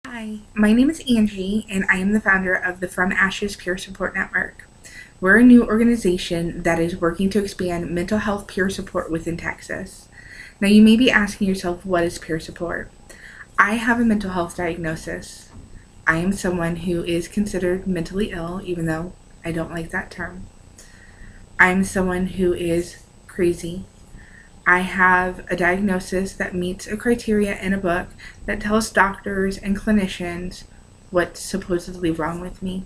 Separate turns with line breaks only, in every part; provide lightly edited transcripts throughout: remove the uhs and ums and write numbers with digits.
Hi, my name is Angie, and I am the founder of the From Ashes Peer Support Network. We're a new organization that is working to expand mental health peer support within Texas. Now, you may be asking yourself, what is peer support? I have a mental health diagnosis. I am someone who is considered mentally ill, even though I don't like that term. I'm someone who is crazy. I have a diagnosis that meets a criteria in a book that tells doctors and clinicians what's supposedly wrong with me.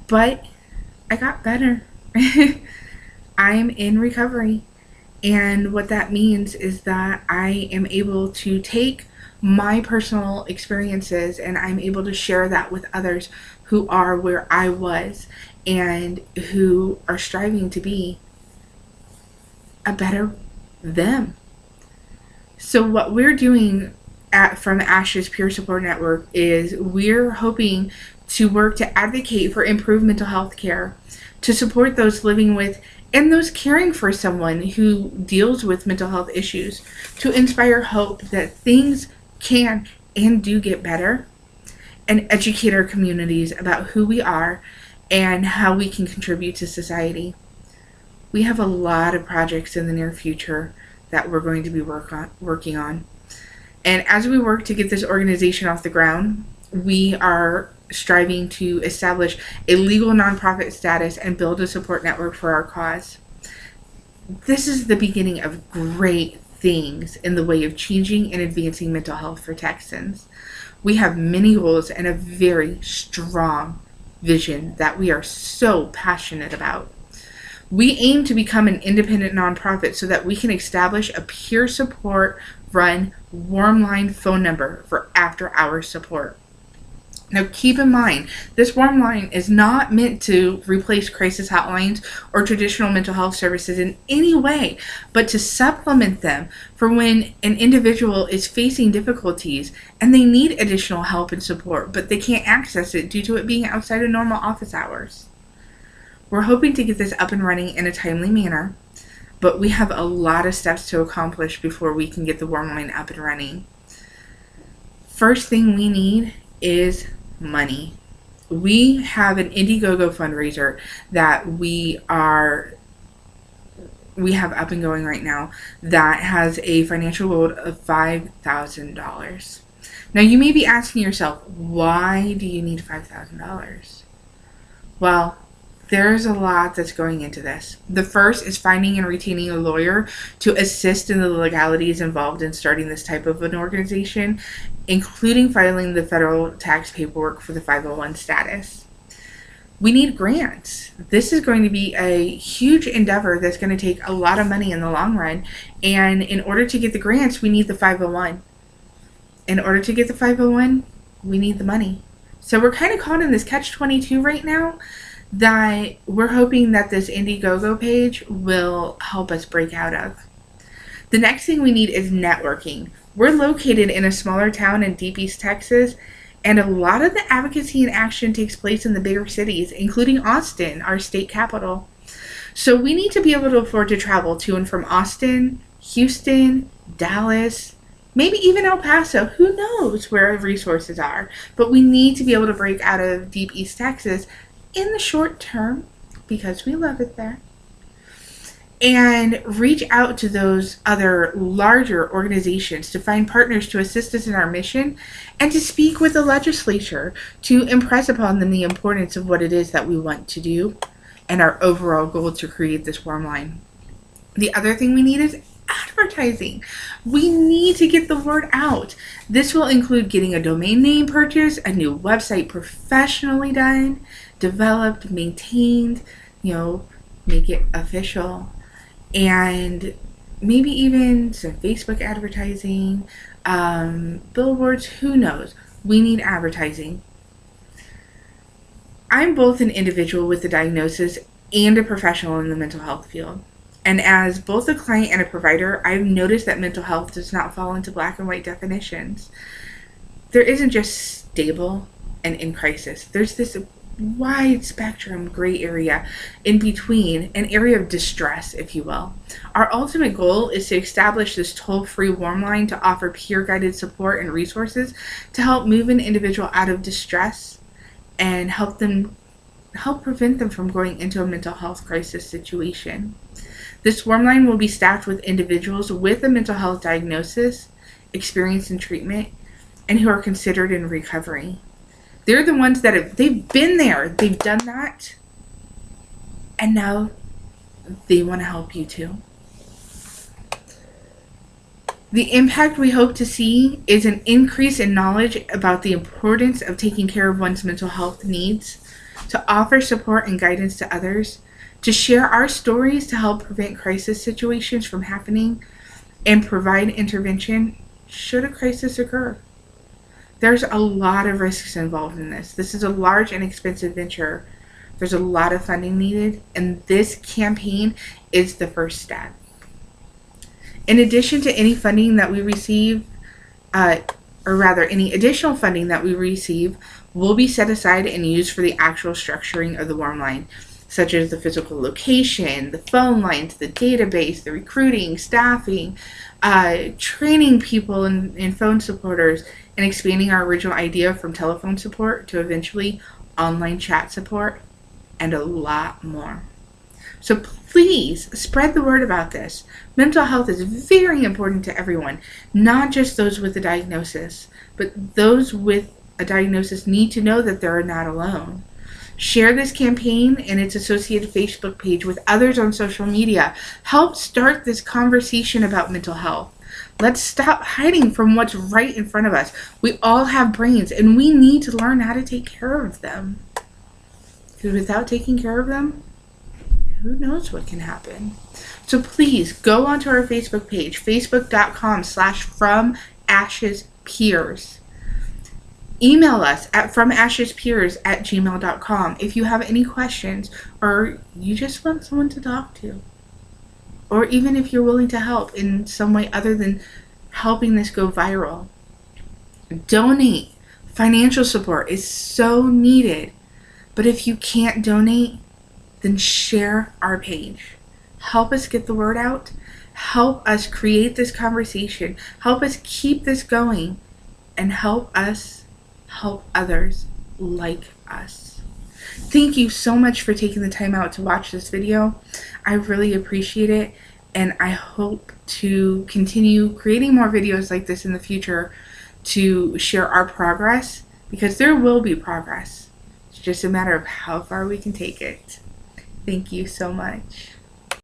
But I got better. I'm in recovery. And what that means is that I am able to take my personal experiences and I'm able to share that with others who are where I was and who are striving to be a better them. So what we're doing at From Ashes Peer Support Network is we're hoping to work to advocate for improved mental health care, to support those living with and those caring for someone who deals with mental health issues, to inspire hope that things can and do get better, and educate our communities about who we are and how we can contribute to society. We have a lot of projects in the near future that we're going to be working on. And as we work to get this organization off the ground, we are striving to establish a legal nonprofit status and build a support network for our cause. This is the beginning of great things in the way of changing and advancing mental health for Texans. We have many goals and a very strong vision that we are so passionate about. We aim to become an independent nonprofit so that we can establish a peer support run warm line phone number for after hours support. Now keep in mind, this warm line is not meant to replace crisis hotlines or traditional mental health services in any way, but to supplement them for when an individual is facing difficulties and they need additional help and support, but they can't access it due to it being outside of normal office hours. We're hoping to get this up and running in a timely manner, but we have a lot of steps to accomplish before we can get the warm line up and running. First thing we need is money. We have an Indiegogo fundraiser that we have up and going right now that has a financial goal of $5,000. Now you may be asking yourself, why do you need $5,000? Well, there's a lot that's going into this. The first is finding and retaining a lawyer to assist in the legalities involved in starting this type of an organization, including filing the federal tax paperwork for the 501 status. We need grants. This is going to be a huge endeavor that's going to take a lot of money in the long run. And in order to get the grants, we need the 501. In order to get the 501, we need the money. So we're kind of caught in this catch-22 right now, that we're hoping that this Indiegogo page will help us break out of. The next thing we need is networking. We're located in a smaller town in Deep East Texas, and a lot of the advocacy and action takes place in the bigger cities, including Austin, our state capital. So we need to be able to afford to travel to and from Austin, Houston, Dallas, maybe even El Paso. Who knows where our resources are? But we need to be able to break out of Deep East Texas in the short term, because we love it there, and reach out to those other larger organizations to find partners to assist us in our mission, and to speak with the legislature to impress upon them the importance of what it is that we want to do and our overall goal to create this warm line. The other thing we need is advertising. We need to get the word out. This will include getting a domain name purchase, a new website professionally done, developed, maintained, make it official, and maybe even some Facebook advertising, billboards, who knows. We need advertising. I'm both an individual with a diagnosis and a professional in the mental health field. And as both a client and a provider, I've noticed that mental health does not fall into black and white definitions. There isn't just stable and in crisis. There's this wide spectrum gray area in between, an area of distress, if you will. Our ultimate goal is to establish this toll-free warm line to offer peer-guided support and resources to help move an individual out of distress and help prevent them from going into a mental health crisis situation. This warm line will be staffed with individuals with a mental health diagnosis, experience in treatment, and who are considered in recovery. They're the ones that they've been there, they've done that, and now they want to help you too. The impact we hope to see is an increase in knowledge about the importance of taking care of one's mental health needs, to offer support and guidance to others, to share our stories to help prevent crisis situations from happening, and provide intervention should a crisis occur. There's a lot of risks involved in this. This is a large and expensive venture. There's a lot of funding needed, and this campaign is the first step. In addition to any funding that we receive, any additional funding that we receive will be set aside and used for the actual structuring of the warm line, such as the physical location, the phone lines, the database, the recruiting, staffing, training people and phone supporters, and expanding our original idea from telephone support to eventually online chat support, and a lot more. So please spread the word about this. Mental health is very important to everyone, not just those with a diagnosis, but those with a diagnosis need to know that they're not alone. Share this campaign and its associated Facebook page with others on social media. Help start this conversation about mental health. Let's stop hiding from what's right in front of us. We all have brains, and we need to learn how to take care of them. Because without taking care of them, who knows what can happen. So please go onto our Facebook page, facebook.com/fromashespeers. Email us at fromashespeers@gmail.com if you have any questions or you just want someone to talk to. Or even if you're willing to help in some way other than helping this go viral. Donate. Financial support is so needed. But if you can't donate, then share our page. Help us get the word out. Help us create this conversation. Help us keep this going. And help us help others like us. Thank you so much for taking the time out to watch this video. I really appreciate it, and I hope to continue creating more videos like this in the future to share our progress, because there will be progress. It's just a matter of how far we can take it. Thank you so much.